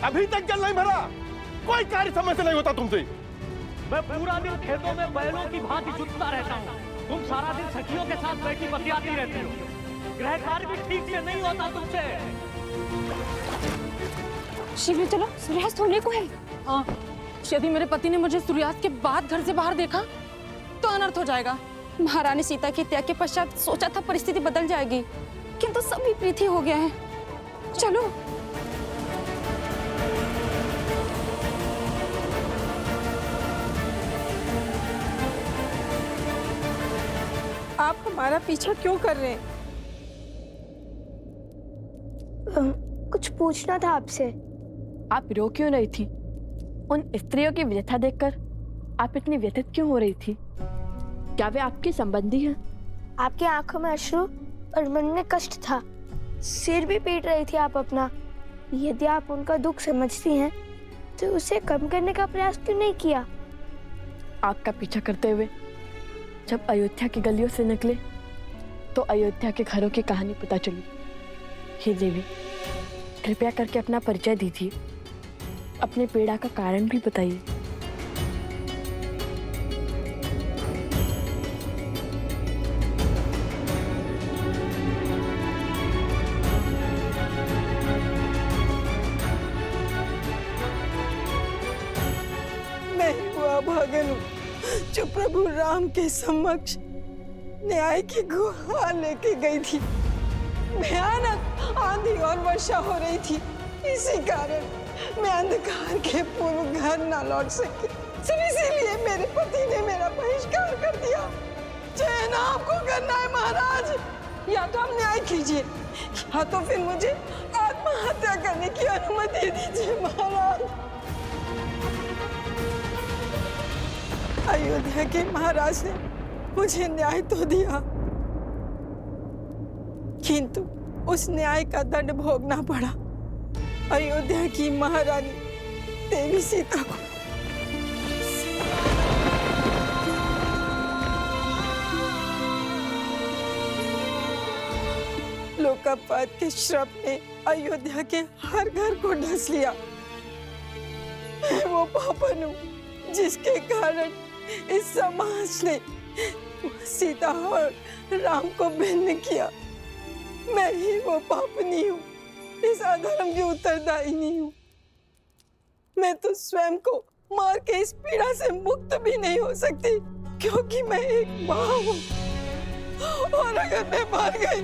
अभी तक जल नहीं भरा? कोई कार्य समय से नहीं होता तुमसे। मैं पूरा दिन खेतों में बैलों की भांति जुटता रहता हूँ। तुम सारा दिन सखियों के साथ बैठी बतियाती रहती हो। गृह कार्य भी ठीक से नहीं होता तुमसे। शिव चलो, सूर्यास्त होने को है। हाँ, यदि मेरे पति ने मुझे सूर्यास्त के बाद घर से बाहर देखा तो अनर्थ हो जाएगा। महारानी सीता के त्याग के पश्चात सोचा था परिस्थिति बदल जाएगी, किंतु सब विपरीत ही हो गया है। चलो। आप हमारा पीछा क्यों कर रहे हैं? कुछ पूछना था आपसे। आप रो क्यों रही थी? उन स्त्रियों की व्यथा देखकर आप इतनी व्यथित क्यों हो रही थी? क्या वे आपके संबंधी हैं? आपकी आंखों में अश्रु और मन में कष्ट था। सिर भी पीट रही थी आप अपना। यदि आप उनका दुख समझती हैं तो उसे कम करने का प्रयास क्यों नहीं किया? आपका पीछा करते हुए जब अयोध्या की गलियों से निकले तो अयोध्या के घरों की कहानी पता चली। हे देवी, कृपया करके अपना परिचय दीजिए, अपने पीड़ा का कारण भी बताइए। मैं हुआ भागन हूँ जो प्रभु राम के समक्ष न्याय की गुहार लेके गई थी। भयानक आंधी और वर्षा हो रही थी, इसी कारण मैं अंधकार के पूर्व घर न लौट सकी। सिर्फ इसीलिए मेरे पति ने मेरा बहिष्कार कर दिया। चयन आपको करना है महाराज, या तो आप न्याय कीजिए या तो फिर मुझे आत्महत्या करने की अनुमति दीजिए महाराज। अयोध्या के महाराज ने मुझे न्याय तो दिया, किंतु उस न्याय का दंड भोगना पड़ा अयोध्या की महारानी देवी सीता को। लोकापात के श्राप ने अयोध्या के हर घर को ढस लिया। मैं वो पापन हूँ जिसके कारण इस समाज ने सीता और राम को भिन्न किया। मैं ही वो पापनी हूँ, इस अधर्म की उत्तरदायिनी हूँ। मैं तो स्वयं को मार के इस पीड़ा से मुक्त भी नहीं हो सकती, क्योंकि मैं एक माँ हूँ। और अगर मैं मर गई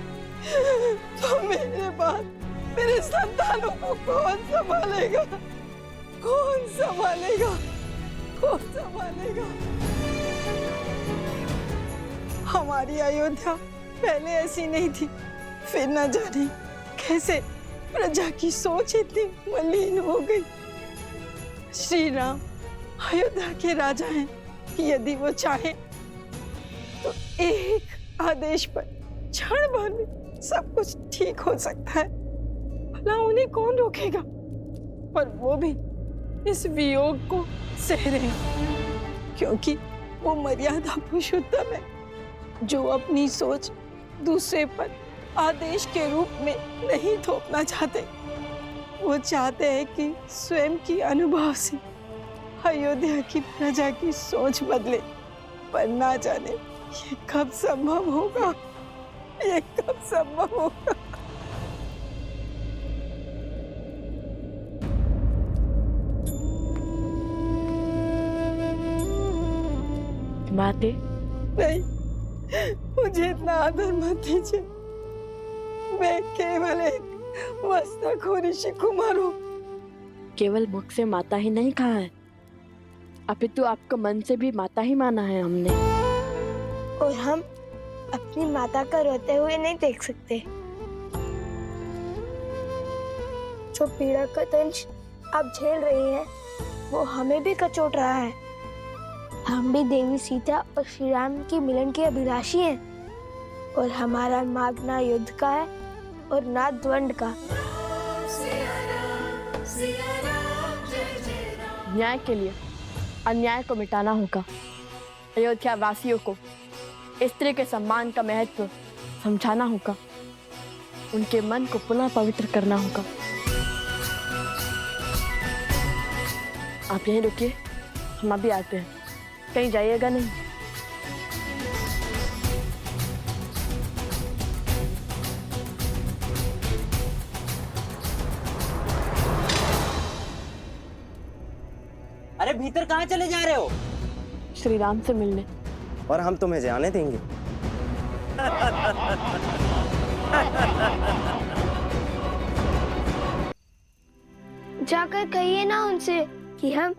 तो मेरे बाद मेरे संतानों को कौन संभालेगा? कौन संभालेगा? कौन संभालेगा? हमारी अयोध्या पहले ऐसी नहीं थी, फिर न जाने कैसे प्रजा की सोच इतनी मलिन हो गई। श्री राम अयोध्या के राजा हैं, यदि वो चाहे तो एक आदेश पर क्षण भर में सब कुछ ठीक हो सकता है। भला उन्हें कौन रोकेगा? पर वो भी इस वियोग को सह रहे हैं, क्योंकि वो मर्यादा पुरुषोत्तम है जो अपनी सोच दूसरे पर आदेश के रूप में नहीं थोपना चाहते। वो चाहते हैं कि स्वयं की अनुभव से अयोध्या की प्रजा की सोच बदले, पर ना जाने ये कब संभव होगा? ये कब संभव होगा? माते, नहीं, मुझे इतना आदर मत दीजिए। मैं केवल एक वस्ताखोर ऋषि कुमार हूँ। केवल मुख से माता ही नहीं कहा है, अपितु आपको मन से भी माता ही माना है हमने। और हम अपनी माता का रोते हुए नहीं देख सकते। जो पीड़ा का दंश आप झेल रही हैं, वो हमें भी कचोट रहा है। हम भी देवी सीता और श्री राम की मिलन के अभिलाषी हैं, और हमारा मार्ग ना युद्ध का है और ना द्वंद का। न्याय के लिए अन्याय को मिटाना होगा। अयोध्या वासियों को स्त्री के सम्मान का महत्व समझाना होगा। उनके मन को पुनः पवित्र करना होगा। आप यहीं रुकिए, हम अभी आते हैं, कहीं जाइएगा नहीं। अरे भीतर कहाँ चले जा रहे हो? श्री राम से मिलने। और हम तुम्हें जाने देंगे? जाकर कहिए ना उनसे कि हम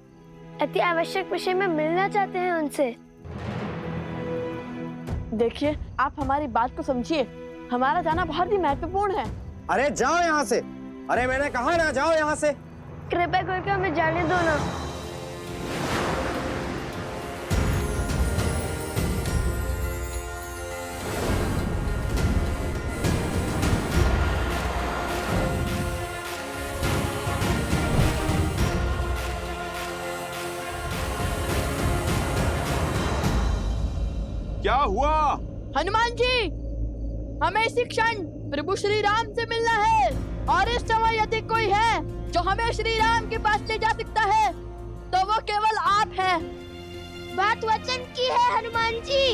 अति आवश्यक विषय में मिलना चाहते हैं उनसे। देखिए, आप हमारी बात को समझिए, हमारा जाना बहुत ही महत्वपूर्ण है। अरे जाओ यहाँ से। अरे मैंने कहा ना, जाओ यहाँ से। कृपया करके हमें जाने दो ना। क्या हुआ? हनुमान जी, हमें इसी क्षण प्रभु श्री राम से मिलना है, और इस समय यदि कोई है जो हमें श्री राम के पास ले जा सकता है तो वो केवल आप हैं। बात वचन की है हनुमान जी,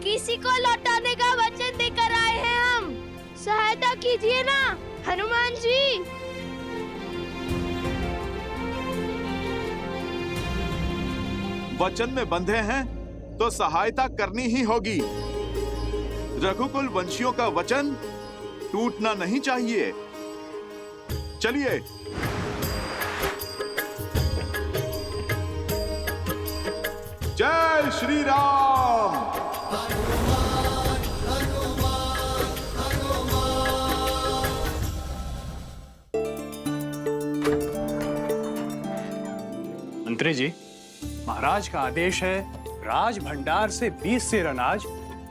किसी को लौटाने का वचन देकर आए हैं हम। सहायता कीजिए ना हनुमान जी। वचन में बंधे हैं तो सहायता करनी ही होगी। रघुकुल वंशियों का वचन टूटना नहीं चाहिए। चलिए। जय श्री राम। मंत्री जी, महाराज का आदेश है, राज भंडार से 20 सेर अनाज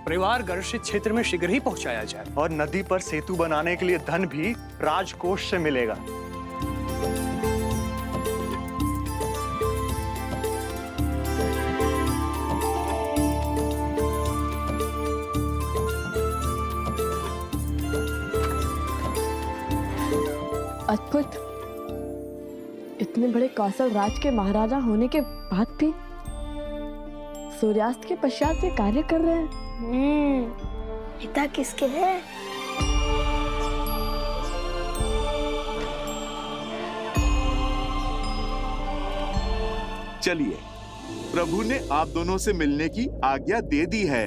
परिवार गर्षित क्षेत्र में शीघ्र ही पहुंचाया जाए, और नदी पर सेतु बनाने के लिए धन भी राजकोष से मिलेगा। अद्भुत, इतने बड़े कौशल राज के महाराजा होने के बाद भी सूर्यास्त के पश्चात वे कार्य कर रहे हैं। पिता किसके हैं? चलिए, प्रभु ने आप दोनों से मिलने की आज्ञा दे दी है।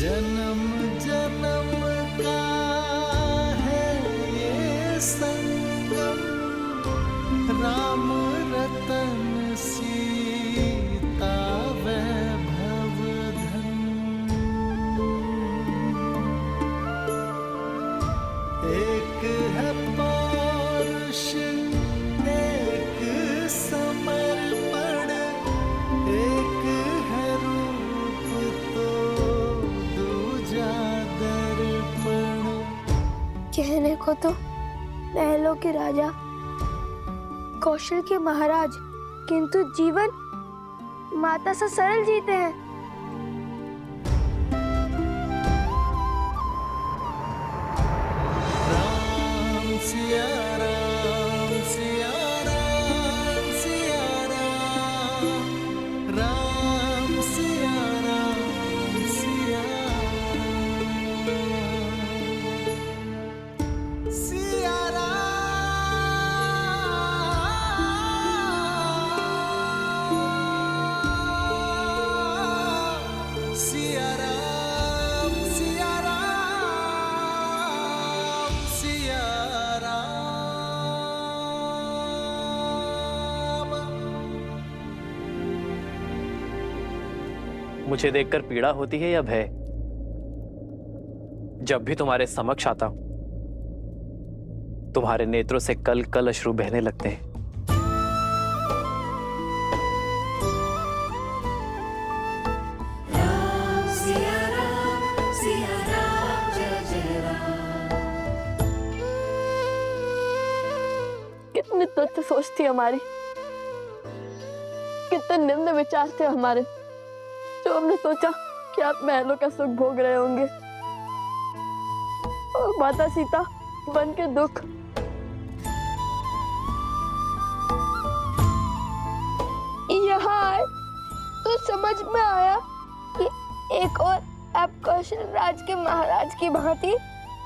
जन्म जन्म का है ये संगम, राम रतन सीता वैभव धन। एक है पौरुष, एक समर्पण, एक है रूप तो दूजा दर्पण। कहने को तो महलों के राजा, कौशल के महाराज, किंतु जीवन माता सा सरल जीते हैं। राम सिया राम, सिया राम, सिया राम, राम सिया राम, सिया राम, सिया राम, सिया राम, सिया राम, सिया राम। मुझे देखकर पीड़ा होती है या भय? जब भी तुम्हारे समक्ष आता हूं तुम्हारे नेत्रों से कल कल अश्रु बहने लगते हैं। कितनी तुच्छ सोच थी हमारी, कितने निम्न विचार थे हमारे, जो हमने सोचा कि आप महलों का सुख भोग रहे होंगे और माता सीता बन के दुख। यहाँ आए तो समझ में आया कि एक और आप कौशल राज के महाराज की भांति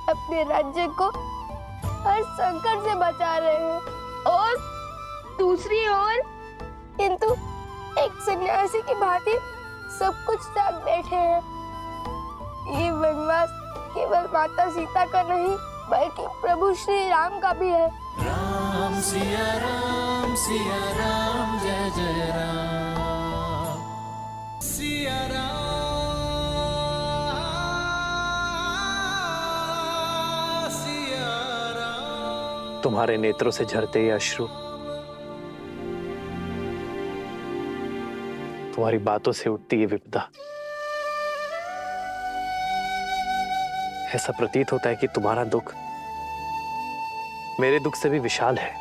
अपने राज्य को हर संकट से बचा रहे हैं, और दूसरी ओर किंतु एक सन्यासी की भांति सब कुछ त्याग बैठे हैं। ये वनवास केवल माता सीता का नहीं बल्कि प्रभु श्री राम का भी है। राम सिया राम जय जय राम सिया राम सिया राम। तुम्हारे नेत्रों से झरते ये अश्रु तुम्हारी बातों से उठती ये विपदा, ऐसा प्रतीत होता है कि तुम्हारा दुख मेरे दुख से भी विशाल है।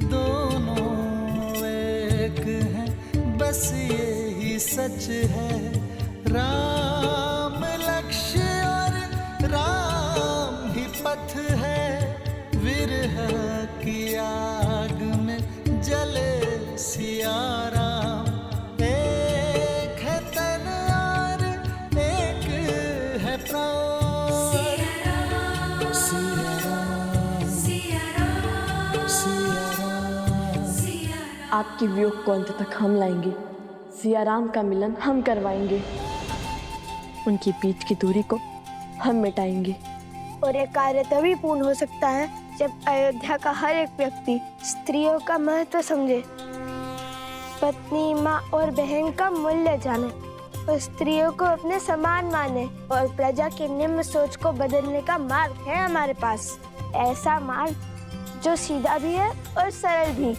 दोनों एक हैं, बस यही सच है। राम लक्ष्य और राम ही पथ है। विरह की आग में जले सिया राम। एक है तन और एक है प्राण। सिया राम सिया राम सिया राम। आपकी वियोग को अंत तक हम लाएंगे, सिया राम का मिलन हम करवाएंगे, उनकी बीच की दूरी को हम मिटाएंगे। और ये कार्य तभी पूर्ण हो सकता है जब अयोध्या का हर एक व्यक्ति स्त्रियों का महत्व समझे, पत्नी, माँ और बहन का मूल्य जाने और स्त्रियों को अपने समान माने। और प्रजा की निम्न सोच को बदलने का मार्ग है हमारे पास, ऐसा मार्ग जो सीधा भी है और सरल भी,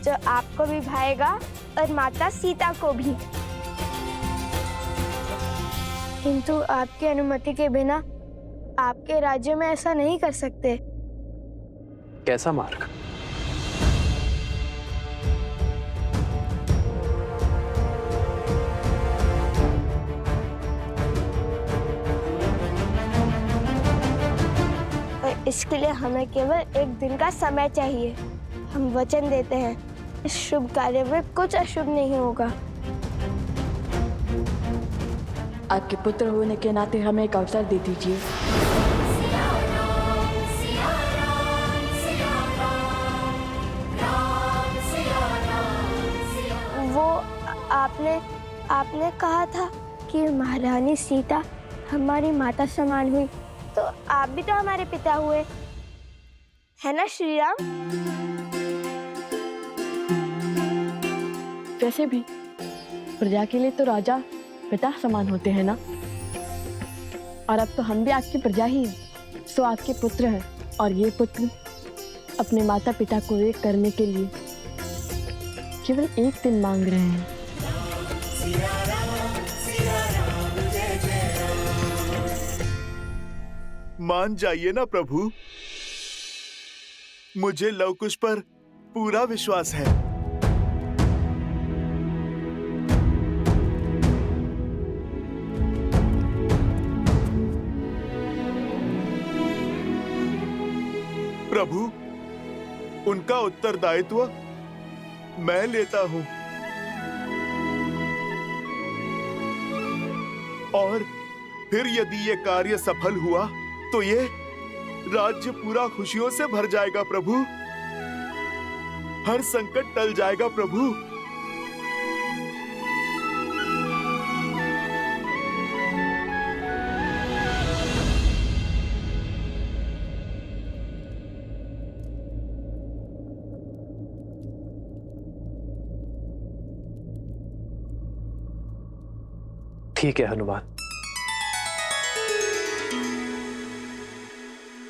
जो आपको भी भाएगा और माता सीता को भी। किंतु आपकी अनुमति के बिना आपके राज्य में ऐसा नहीं कर सकते। कैसा मार्ग? और इसके लिए हमें केवल एक दिन का समय चाहिए। हम वचन देते हैं इस शुभ कार्य में कुछ अशुभ नहीं होगा। आपके पुत्र होने के नाते हमें एक अवसर दे दीजिए। वो आपने कहा था कि महारानी सीता हमारी माता समान हुई, तो आप भी तो हमारे पिता हुए, है ना श्री राम? वैसे भी प्रजा के लिए तो राजा पिता समान होते हैं ना, और अब तो हम भी आपकी प्रजा ही हैं, सो आपके पुत्र हैं, और ये पुत्र अपने माता पिता को एक करने के लिए केवल एक दिन मांग रहे हैं। मान जाइए ना प्रभु, मुझे लव कुश पर पूरा विश्वास है। प्रभु, उनका उत्तरदायित्व मैं लेता हूं, और फिर यदि ये कार्य सफल हुआ तो ये राज्य पूरा खुशियों से भर जाएगा प्रभु। हर संकट टल जाएगा प्रभु। ठीक है हनुमान,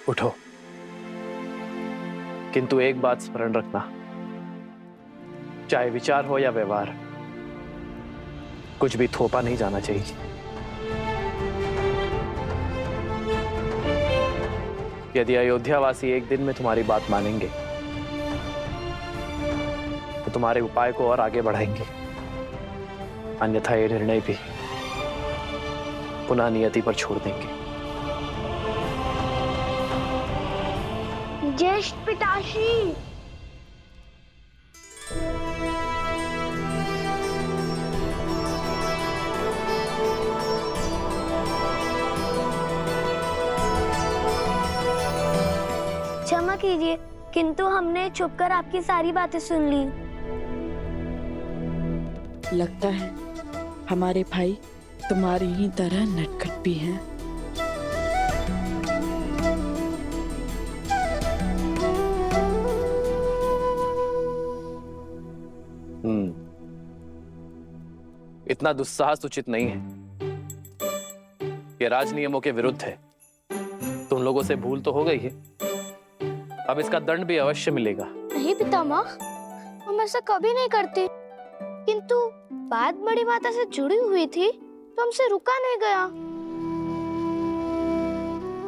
उठो। किंतु एक बात स्मरण रखना, चाहे विचार हो या व्यवहार, कुछ भी थोपा नहीं जाना चाहिए। यदि अयोध्यावासी एक दिन में तुम्हारी बात मानेंगे तो तुम्हारे उपाय को और आगे बढ़ाएंगे, अन्यथा ये निर्णय भी पुनः नियति पर छोड़ देंगे। ज्येष्ठ पिताश्री, क्षमा कीजिए, किंतु हमने छुपकर आपकी सारी बातें सुन ली। लगता है हमारे भाई तुम्हारी ही तरह नटखट भी हैं। इतना दुस्साहस उचित नहीं है, ये राज नियमों के विरुद्ध है। तुम लोगों से भूल तो हो गई है, अब इसका दंड भी अवश्य मिलेगा। नहीं पितामह, हम ऐसा कभी नहीं करते, किंतु बात बड़ी माता से जुड़ी हुई थी तो हमसे रुका नहीं गया।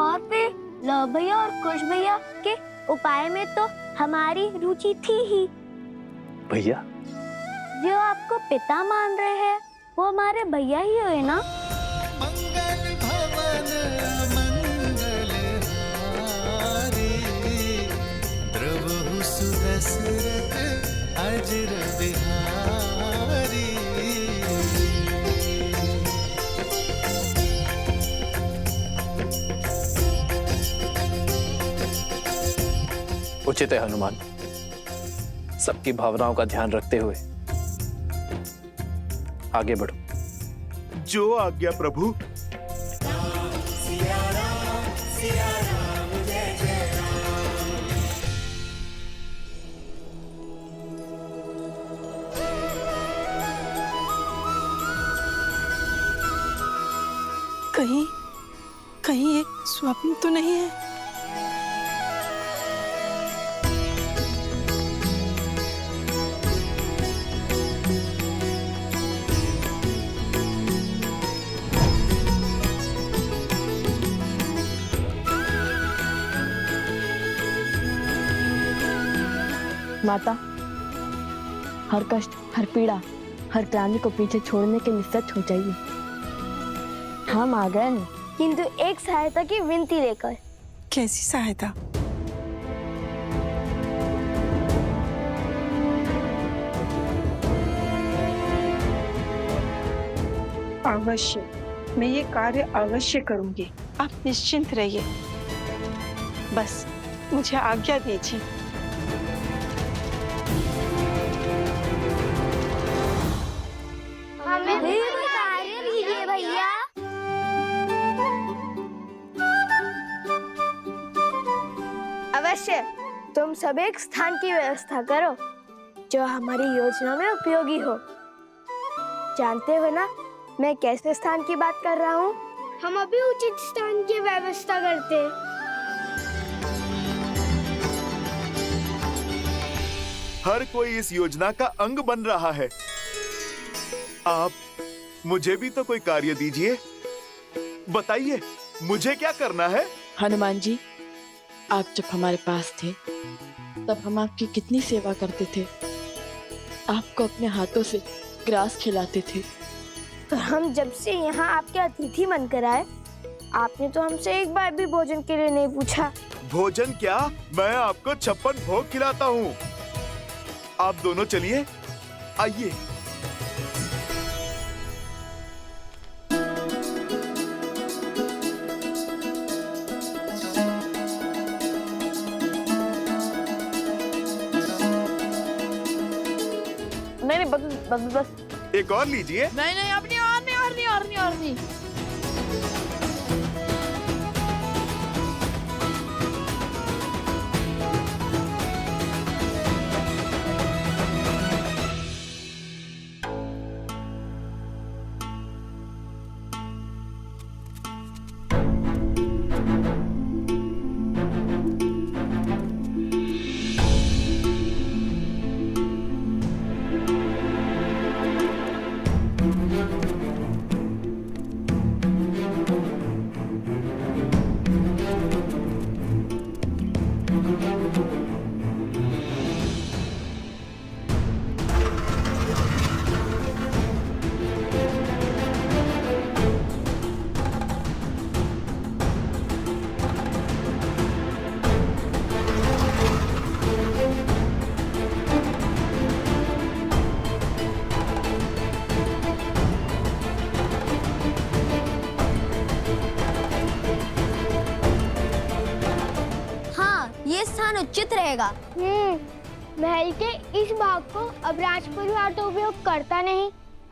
और फिर लव भैया और कुश भैया के उपाय में तो हमारी रुचि थी ही। भैया? जो आपको पिता मान रहे हैं वो हमारे भैया ही हुए ना। मंगल भवन मंगल हारी, द्रवहु सुदशरथ अजर बिहारी। उचित है हनुमान, सबकी भावनाओं का ध्यान रखते हुए आगे बढ़ो। जो आज्ञा प्रभु। कहीं ये स्वप्न तो नहीं है? माता, हर कष्ट, हर पीड़ा, हर क्लांति को पीछे छोड़ने के निश्चित हो जाइए। हम आ गए हैं, किंतु एक सहायता की विनती लेकर। कैसी सहायता? अवश्य, मैं ये कार्य अवश्य करूंगी। आप निश्चिंत रहिए, बस मुझे आज्ञा दीजिए। हमें भी कार्य दीजिए भैया। अवश्य, तुम सब एक स्थान की व्यवस्था करो जो हमारी योजना में उपयोगी हो। जानते हो ना मैं कैसे स्थान की बात कर रहा हूँ? हम अभी उचित स्थान की व्यवस्था करते। हर कोई इस योजना का अंग बन रहा है। आप मुझे भी तो कोई कार्य दीजिए, बताइए मुझे क्या करना है? हनुमान जी, आप जब हमारे पास थे तब हम आपकी कितनी सेवा करते थे, आपको अपने हाथों से ग्रास खिलाते थे। पर हम जब से यहाँ आपके अतिथि बनकर आए, आपने तो हमसे एक बार भी भोजन के लिए नहीं पूछा। भोजन क्या, मैं आपको 56 भोग खिलाता हूँ। आप दोनों चलिए, आइए। नहीं, बस एक और लीजिए। नहीं, अपनी और नहीं। उचित रहेगा। महल के इस भाग को अब राज परिवार तो उपयोग करता नहीं।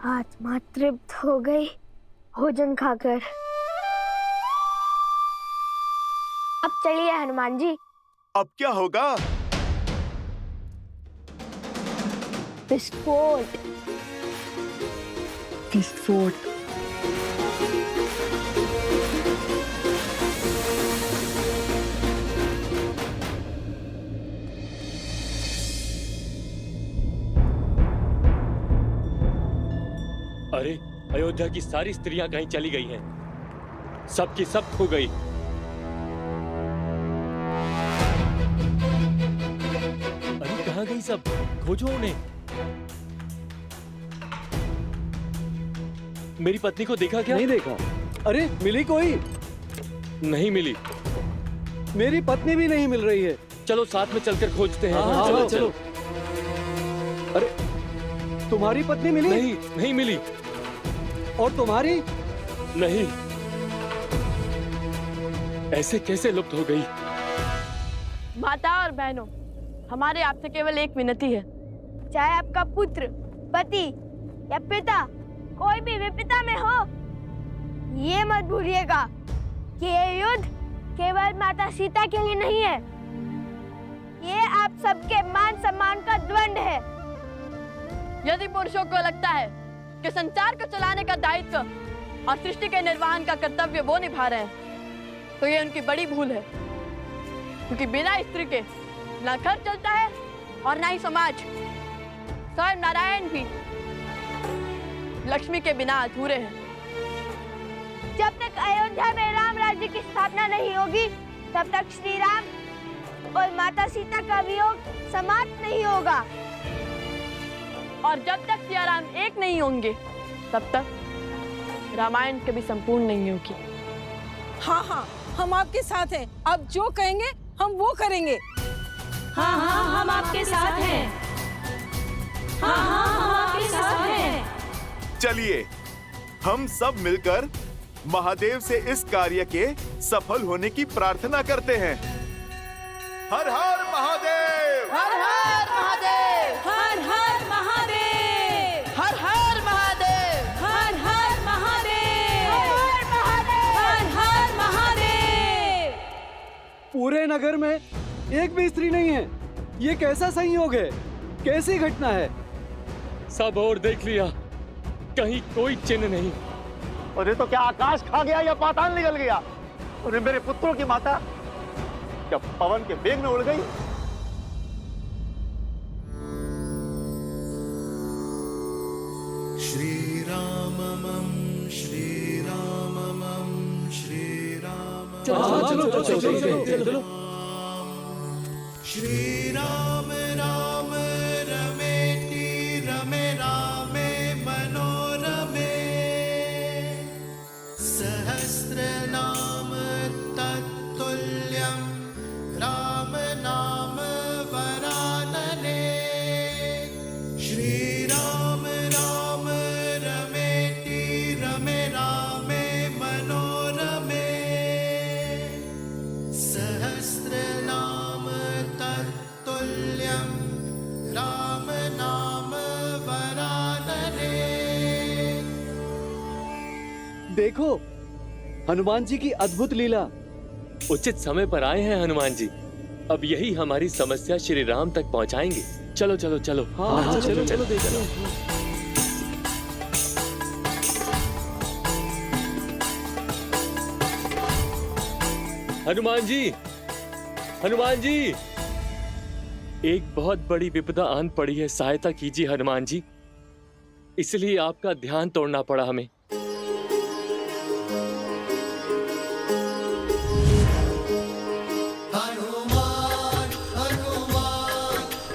आत्मा तृप्त हो गई भोजन खाकर। अब चलिए हनुमान जी। अब क्या होगा? विस्फोट। विस्फोट। अरे अयोध्या की सारी स्त्रियां कहीं चली गई हैं, सबकी सब खो गई। अरे कहाँ गई सब? खोजो उन्हें। मेरी पत्नी को देखा क्या? नहीं देखा। अरे मिली कोई? नहीं मिली। मेरी पत्नी भी नहीं मिल रही है। चलो साथ में चलकर खोजते हैं। हाँ, चलो चलो। अरे तुम्हारी पत्नी मिली? नहीं, नहीं मिली। और तुम्हारी? नहीं। ऐसे कैसे लुप्त हो गई? माता और बहनों, हमारे आपसे केवल एक विनती है। चाहे आपका पुत्र, पति या पिता कोई भी विपदा में हो, ये मत भूलिएगा कि ये युद्ध केवल माता सीता के लिए नहीं है। ये आप सबके मान सम्मान का द्वंद है। यदि पुरुषों को लगता है कि संसार को चलाने का दायित्व और सृष्टि के निर्वहन का कर्तव्य वो निभा रहे हैं, तो ये उनकी बड़ी भूल है। क्योंकि बिना स्त्री के ना घर चलता है और ना ही समाज। स्वयं नारायण भी लक्ष्मी के बिना अधूरे हैं। जब तक अयोध्या में राम राज्य की स्थापना नहीं होगी, तब तक श्री राम और माता सीता का वियोग समाप्त नहीं होगा। और जब तक सिया राम एक नहीं होंगे, तब तक रामायण कभी संपूर्ण नहीं होगी। हाँ हाँ, हम आपके साथ हैं। आप जो कहेंगे हम वो करेंगे। हाँ हाँ, हम आपके साथ हैं। हाँ हाँ, हम आपके साथ हैं। चलिए हम सब मिलकर महादेव से इस कार्य के सफल होने की प्रार्थना करते हैं। हर हर महादेव! हर हर महादेव! हर हर महादेव! हर हर महादेव! हर हर महादेव! हर हर महादेव! पूरे नगर में एक भी स्त्री नहीं है। ये कैसा संयोग है? कैसी घटना है? सब और देख लिया, कहीं कोई चिन्ह नहीं। अरे तो क्या आकाश खा गया या पाताल निकल गया? अरे मेरे पुत्रों की माता क्या पवन के वेग में उड़ गई? श्री राममं श्री राममं श्री राम। चलो। श्री राम राम रमेति रमे रामे मनोरमे सहस्रनाम तत्तुल्यं राम नाम वरानने। श्री राम राम रमेति रमे रामे मनोरमे सहस्रनाम तत्तुल्यं राम नाम वरानने। देखो हनुमान जी की अद्भुत लीला। उचित समय पर आए हैं हनुमान जी। अब यही हमारी समस्या श्री राम तक पहुंचाएंगे। चलो चलो चलो। हाँ, चलो देखो। हनुमान जी, हनुमान जी, एक बहुत बड़ी विपदा आन पड़ी है, सहायता कीजिए हनुमान जी। इसलिए आपका ध्यान तोड़ना पड़ा हमें। हनुमान हनुमान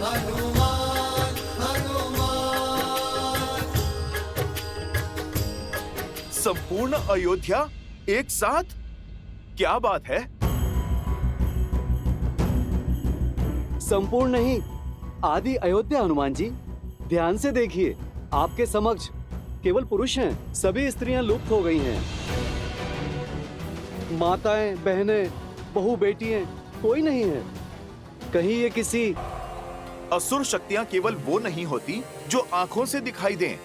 हनुमान हनुमान। संपूर्ण अयोध्या एक साथ? क्या बात है? संपूर्ण नहीं, आदि अयोध्या हनुमान जी। ध्यान से देखिए, आपके समक्ष केवल पुरुष हैं। सभी स्त्रियां लुप्त हो गई हैं। माताएं, बहनें, बहू, बेटियां कोई नहीं है। कहीं ये किसी असुर शक्तियां केवल वो नहीं होती जो आंखों से दिखाई दें।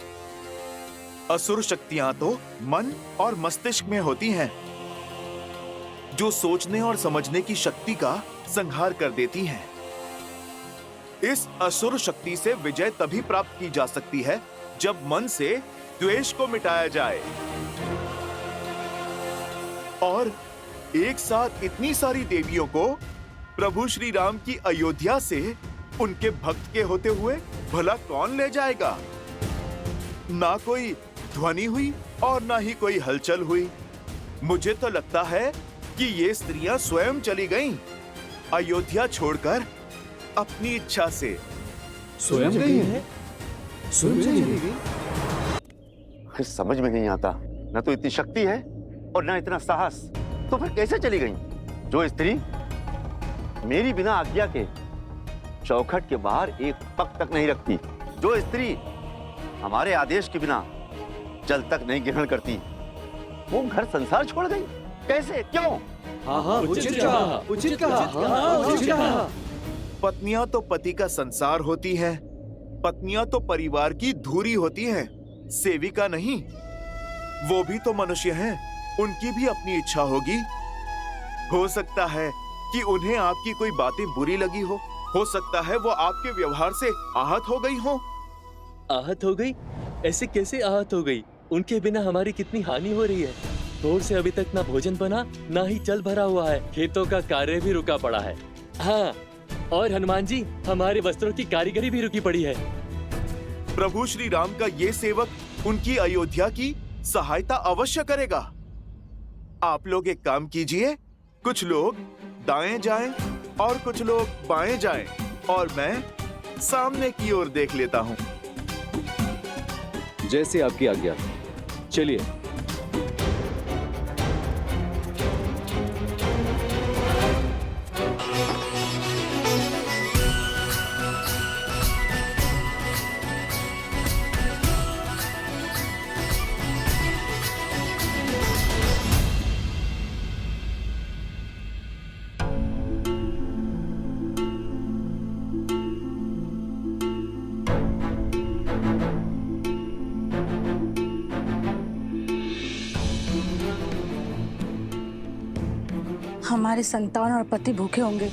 असुर शक्तियां तो मन और मस्तिष्क में होती हैं, जो सोचने और समझने की शक्ति का संहार कर देती हैं। इस असुर शक्ति से विजय तभी प्राप्त की जा सकती है जब मन से द्वेष को मिटाया जाए। और एक साथ इतनी सारी देवियों को प्रभु श्री राम की अयोध्या से उनके भक्त के होते हुए भला कौन ले जाएगा? ना कोई ध्वनि हुई और ना ही कोई हलचल हुई। मुझे तो लगता है कि ये स्त्रियां स्वयं चली गईं, अयोध्या छोड़कर अपनी इच्छा से। स्वयं गई है? स्वयं चली गई? समझ में नहीं आता, न तो इतनी शक्ति है और न इतना साहस, तो फिर कैसे चली गई? जो स्त्री मेरी बिना आज्ञा के चौखट के बाहर एक पग तक नहीं रखती, जो स्त्री हमारे आदेश के बिना जल तक नहीं ग्रहण करती, वो घर संसार छोड़ गई। कैसे, क्यों? हाँ, उचित कहा, उचित कहा। पत्नियां तो पति का संसार होती हैं, पत्नियां तो परिवार की धुरी होती हैं, सेविका नहीं। वो भी तो मनुष्य हैं, उनकी भी अपनी इच्छा होगी। हो सकता है कि उन्हें आपकी कोई बातें बुरी लगी हो सकता है वो आपके व्यवहार से आहत हो गई हो। आहत हो गई? ऐसे कैसे आहत हो गई? उनके बिना हमारी कितनी हानि हो रही है। भोर से अभी तक ना भोजन बना, ना ही जल भरा हुआ है, खेतों का कार्य भी रुका पड़ा है। हाँ, और हनुमान जी, हमारे वस्त्रों की कारीगरी भी रुकी पड़ी है। प्रभु श्री राम का ये सेवक उनकी अयोध्या की सहायता अवश्य करेगा। आप लोग एक काम कीजिए, कुछ लोग दाएं जाएं और कुछ लोग बाएं जाएं, और मैं सामने की ओर देख लेता हूं। जैसे आपकी आज्ञा। चलिए। हमारे संतान और पति भूखे होंगे।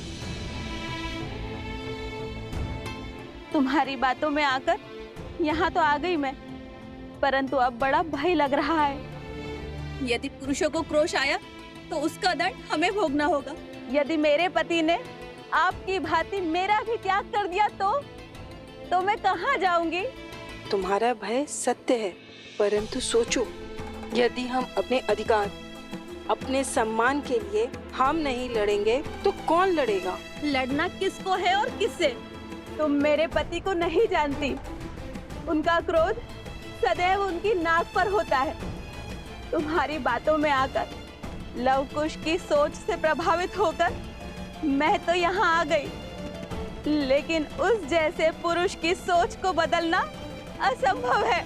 तुम्हारी बातों में आकर यहाँ तो आ गई मैं, परंतु अब बड़ा भय लग रहा है। यदि पुरुषों को क्रोध आया तो उसका दंड हमें भोगना होगा। यदि मेरे पति ने आपकी भांति मेरा भी त्याग कर दिया तो मैं कहाँ जाऊंगी? तुम्हारा भय सत्य है, परंतु सोचो, यदि हम अपने अधिकार, अपने सम्मान के लिए हम नहीं लड़ेंगे तो कौन लड़ेगा? लड़ना किसको है और किससे? तुम मेरे पति को नहीं जानती। उनका क्रोध सदैव उनकी नाक पर होता है। तुम्हारी बातों में आकर, लव कुश की सोच से प्रभावित होकर मैं तो यहाँ आ गई, लेकिन उस जैसे पुरुष की सोच को बदलना असंभव है।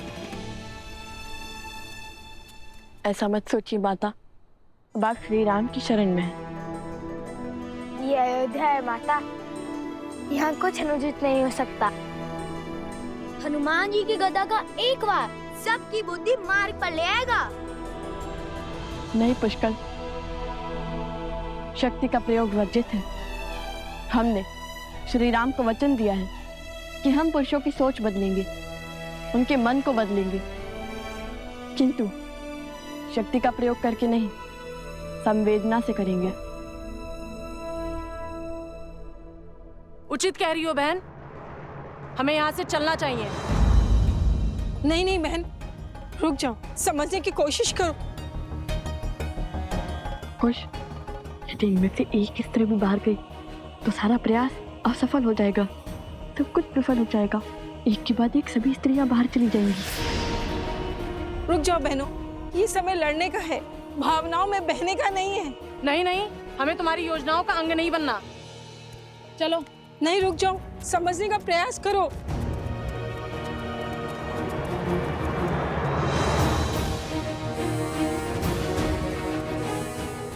ऐसा मत सोचिए माता, बाप श्री राम की शरण में है। ये अयोध्या है माता, यहाँ कुछ अनुचित नहीं हो सकता। हनुमान जी की गदा का एक बार सबकी बुद्धि मार्ग पर ले आएगा। नहीं पुष्कर, शक्ति का प्रयोग वर्जित है। हमने श्री राम को वचन दिया है कि हम पुरुषों की सोच बदलेंगे, उनके मन को बदलेंगे, किंतु शक्ति का प्रयोग करके नहीं, संवेदना से करेंगे। उचित कह रही हो बहन, हमें यहाँ से चलना चाहिए। नहीं नहीं बहन, रुक जाओ, समझने की कोशिश करो। खुश, यदि इनमें से एक स्त्री भी बाहर गई तो सारा प्रयास असफल हो जाएगा, सब कुछ विफल हो जाएगा। एक के बाद एक सभी स्त्रियां बाहर चली जाएंगी। रुक जाओ बहनों, ये समय लड़ने का है, भावनाओं में बहने का नहीं है। नहीं नहीं, हमें तुम्हारी योजनाओं का अंग नहीं बनना। चलो। नहीं, रुक जाओ, समझने का प्रयास करो।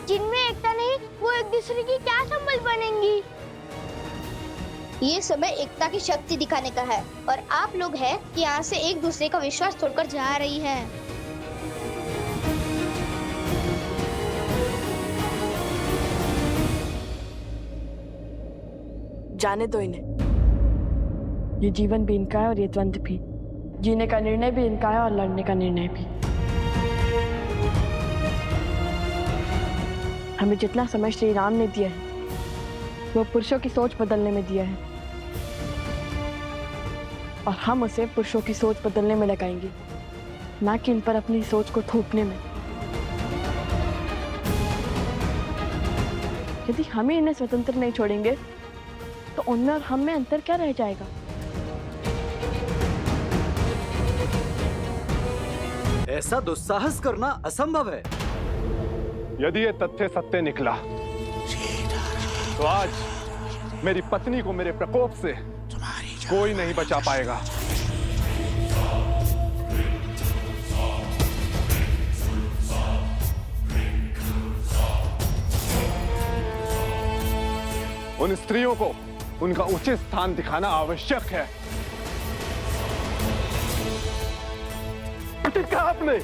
जिनमें एकता नहीं, वो एक दूसरे की क्या संबल बनेंगी? ये समय एकता की शक्ति दिखाने का है और आप लोग हैं कि यहाँ से एक दूसरे का विश्वास तोड़कर जा रही हैं। जाने दो इन्हें। ये जीवन भी इनका है और ये द्वंद्व भी। जीने का निर्णय भी इनका है और लड़ने का निर्णय भी। हमें जितना समय श्री राम ने दिया है वो पुरुषों की सोच बदलने में दिया है और हम उसे पुरुषों की सोच बदलने में लगाएंगे, ना कि इन पर अपनी सोच को थोपने में। यदि हम ही इन्हें स्वतंत्र नहीं छोड़ेंगे तो उनमें और हम में अंतर क्या रह जाएगा? ऐसा दुस्साहस करना असंभव है। यदि ये तथ्य सत्य निकला तो आज मेरी पत्नी को मेरे प्रकोप से कोई नहीं बचा पाएगा। उन स्त्रियों को उनका उचित स्थान दिखाना आवश्यक है। उचित कहा आपने।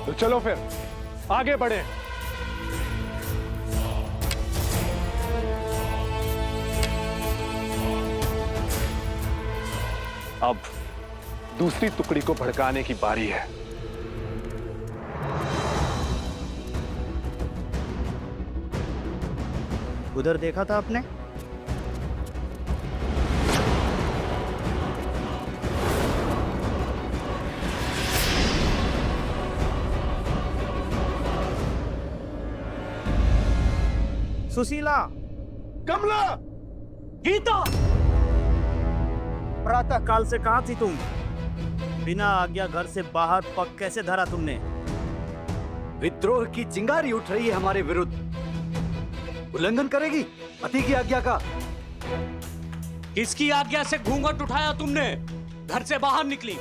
तो चलो फिर आगे बढ़े। अब दूसरी टुकड़ी को भड़काने की बारी है। उधर देखा था आपने? सुशीला, कमला, गीता, प्रातः काल से कहाँ थी तुम? बिना आज्ञा घर से बाहर पग कैसे धरा तुमने? विद्रोह की चिंगारी उठ रही है हमारे विरुद्ध। उल्लंघन करेगी पति की आज्ञा का। किसकी आज्ञा से घूंघट उठाया तुमने? घर से बाहर निकली।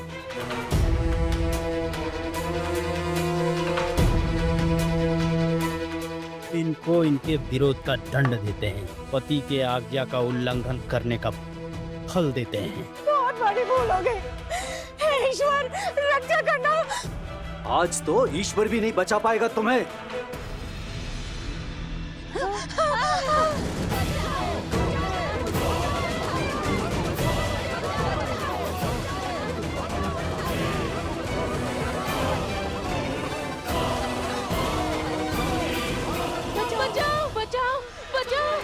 इनको इनके विरोध का दंड देते हैं, पति के आज्ञा का उल्लंघन करने का फल देते हैं। बहुत बड़ी भूल हो गई। हे ईश्वर, रक्षा करना। आज तो ईश्वर भी नहीं बचा पाएगा तुम्हें। बचाओ, बचाओ, बचाओ।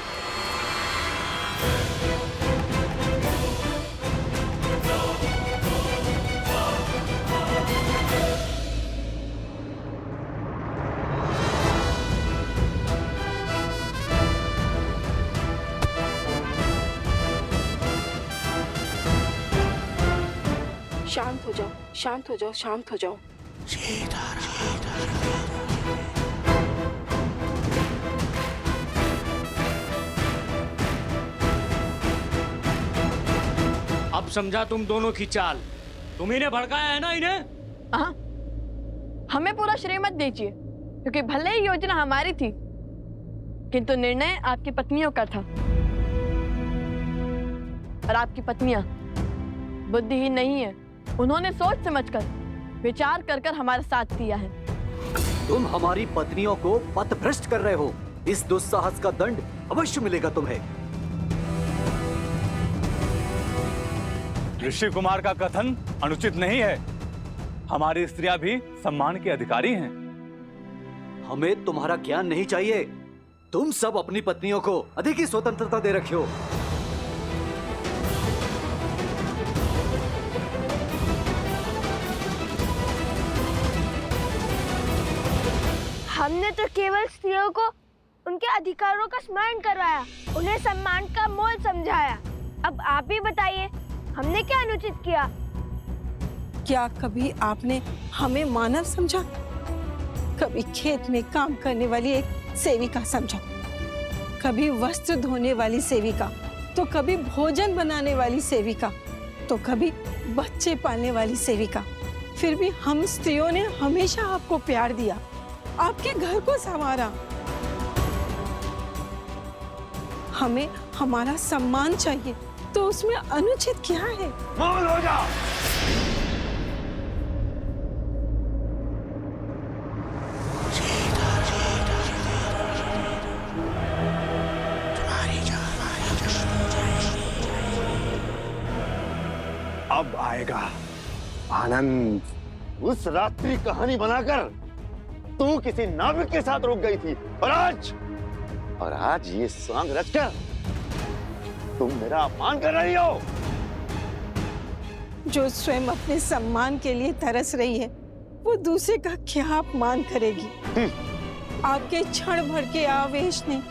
शांत हो जाओ, शांत हो जाओ, शांत हो जाओ। अब समझा तुम दोनों की चाल। तुम इन्हें भड़काया है ना इन्हें? हाँ, हमें पूरा श्रेय मत दीजिए, क्योंकि भले ही योजना हमारी थी, किंतु निर्णय आपकी पत्नियों का था। और आपकी पत्नियां बुद्धिहीन नहीं है। उन्होंने सोच समझकर, विचार कर कर हमारा साथ दिया है। तुम हमारी पत्नियों को पथभ्रष्ट कर रहे हो। इस दुस्साहस का दंड अवश्य मिलेगा तुम्हें। ऋषि कुमार का कथन अनुचित नहीं है। हमारी स्त्रियां भी सम्मान के अधिकारी हैं। हमें तुम्हारा ज्ञान नहीं चाहिए। तुम सब अपनी पत्नियों को अधिक ही स्वतंत्रता दे रखे हो। हमने तो केवल स्त्रियों को उनके अधिकारों का स्मरण करवाया, उन्हें सम्मान का मोल समझाया। अब आप ही बताइए, हमने क्या अनुचित किया? क्या कभी आपने हमें मानव समझा? कभी खेत में काम करने वाली एक सेविका समझा, कभी वस्त्र धोने वाली सेविका, तो कभी भोजन बनाने वाली सेविका, तो कभी बच्चे पालने वाली सेविका। फिर भी हम स्त्रियों ने हमेशा आपको प्यार दिया, आपके घर को संवारा। हमें हमारा सम्मान चाहिए, तो उसमें अनुचित क्या है? मौन हो जा। अब आएगा आनंद। उस रात्रि कहानी बनाकर तू किसी नाविक के साथ रुक गई थी, और आज ये सांग रचकर तुम मेरा अपमान कर रही हो। जो स्वयं अपने सम्मान के लिए तरस रही है, वो दूसरे का क्या अपमान करेगी? आपके क्षण भर के आवेश ने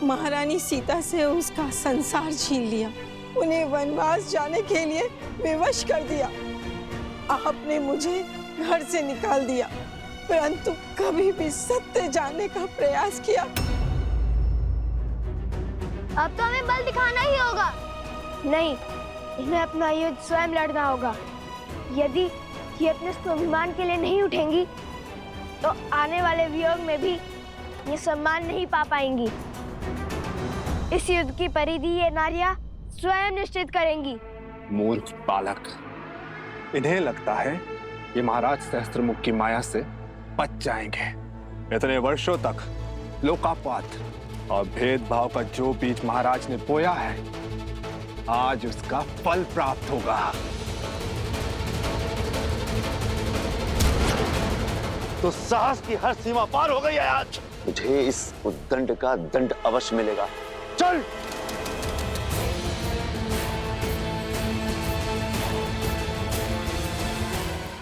महारानी सीता से उसका संसार छीन लिया, उन्हें वनवास जाने के लिए विवश कर दिया। आपने मुझे घर से निकाल दिया, परंतु कभी भी सत्य जानने का प्रयास किया? अब तो हमें बल दिखाना ही होगा। नहीं, इन्हें अपना युद्ध स्वयं लड़ना होगा। यदि ये अपने स्वाभिमान के लिए नहीं उठेंगी, तो आने वाले वियोग में भी ये सम्मान नहीं पा पाएंगी। इस युद्ध की परिधि ये नारियां स्वयं निश्चित करेंगी। मूर्ख बालक, इन्हें लगता है ये महाराज सहस्त्रमुख की माया से बच जाएंगे। इतने वर्षों तक लोकापात और भेदभाव का जो बीज महाराज ने बोया है, आज उसका फल प्राप्त होगा। तो साहस की हर सीमा पार हो गई है आज। मुझे इस उद्दंड का दंड अवश्य मिलेगा। चल।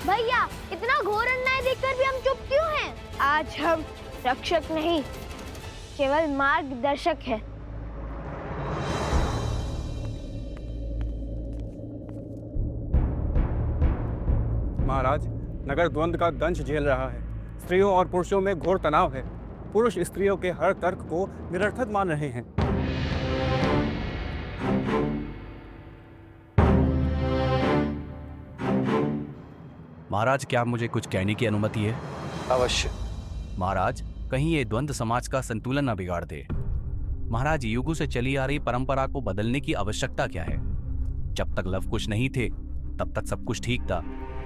भैया, इतना घोर अन्याय देखकर भी हम चुप क्यों हैं? आज हम रक्षक नहीं, केवल मार्गदर्शक हैं। महाराज, नगर द्वंद्व का दंश झेल रहा है। स्त्रियों और पुरुषों में घोर तनाव है। पुरुष स्त्रियों के हर तर्क को निरर्थक मान रहे हैं। महाराज, क्या मुझे कुछ कहने की अनुमति है? अवश्य। महाराज, कहीं ये द्वंद्व समाज का संतुलन न बिगाड़ दे। महाराज, युगों से चली आ रही परंपरा को बदलने की आवश्यकता क्या है? जब तक लव कुश नहीं थे, तब तक सब कुछ ठीक था।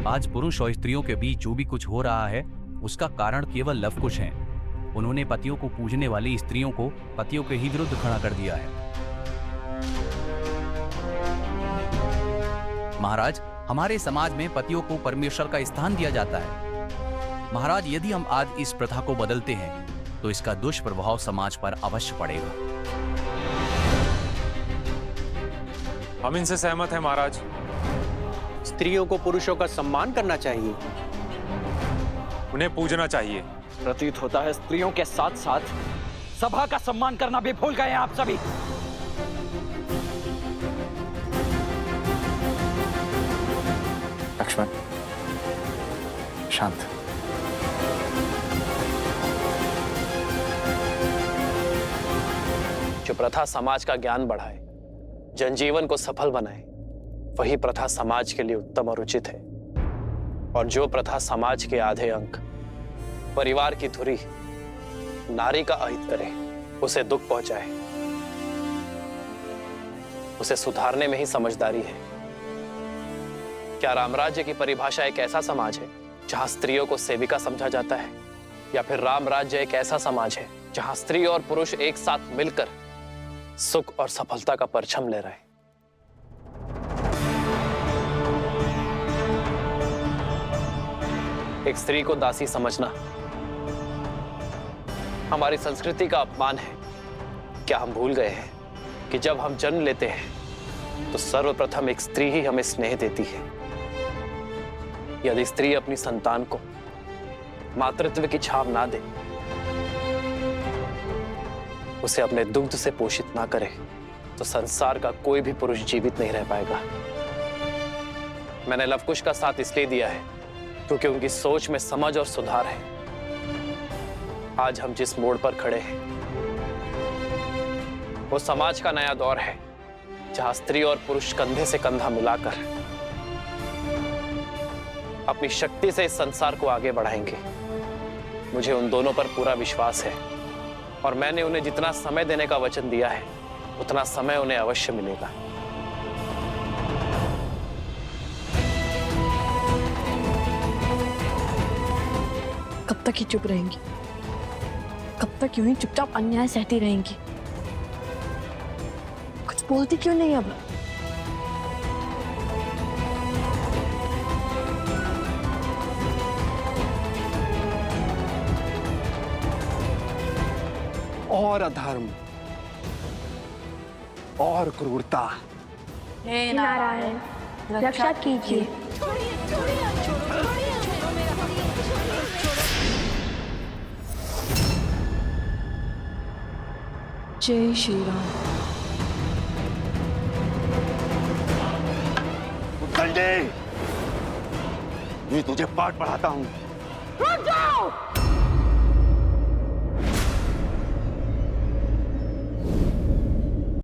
आज पुरुष और स्त्रियों के बीच जो भी कुछ हो रहा है, उसका कारण केवल लव कुश है। उन्होंने पतियों को पूजने वाली स्त्रियों को पतियों के ही विरुद्ध खड़ा कर दिया है। महाराज, हमारे समाज में पतियों को परमेश्वर का स्थान दिया जाता है। महाराज, यदि हम आज इस प्रथा को बदलते हैं, तो इसका दुष्प्रभाव समाज पर अवश्य पड़ेगा। हम इनसे सहमत हैं महाराज। स्त्रियों को पुरुषों का सम्मान करना चाहिए, उन्हें पूजना चाहिए। प्रतीत होता है स्त्रियों के साथ साथ सभा का सम्मान करना भी भूल गए हैं आप सभी। लक्ष्मण, शांत। जो प्रथा समाज का ज्ञान बढ़ाए, जनजीवन को सफल बनाए, वही प्रथा समाज के लिए उत्तम और उचित है। और जो प्रथा समाज के आधे अंक, परिवार की धुरी, नारी का अहित करे, उसे दुख पहुंचाए, उसे सुधारने में ही समझदारी है। क्या रामराज्य की परिभाषा एक ऐसा समाज है जहां स्त्रियों को सेविका समझा जाता है, या फिर रामराज्य एक ऐसा समाज है जहां स्त्री और पुरुष एक साथ मिलकर सुख और सफलता का परचम ले रहे हैं? एक स्त्री को दासी समझना हमारी संस्कृति का अपमान है। क्या हम भूल गए हैं कि जब हम जन्म लेते हैं तो सर्वप्रथम एक स्त्री ही हमें स्नेह देती है। यदि स्त्री अपनी संतान को मातृत्व की छाव ना दे, उसे अपने दुग्ध से पोषित ना करे, तो संसार का कोई भी पुरुष जीवित नहीं रह पाएगा। मैंने लवकुश का साथ इसलिए दिया है क्योंकि उनकी सोच में समझ और सुधार है। आज हम जिस मोड़ पर खड़े हैं, वो समाज का नया दौर है जहां स्त्री और पुरुष कंधे से कंधा मिलाकर अपनी शक्ति से इस संसार को आगे बढ़ाएंगे। मुझे उन दोनों पर पूरा विश्वास है और मैंने उन्हें जितना समय देने का वचन दिया है उतना समय उन्हें अवश्य मिलेगा। कब तक ही चुप रहेंगी? कब तक यूं ही चुपचाप अन्याय सहती रहेंगी? कुछ बोलती क्यों नहीं अब? और अधर्म और क्रूरता। हे नारायण, रक्षा कीजिए। जय श्री राम। संजय, मैं तुझे पाठ पढ़ाता हूँ। रुक जाओ।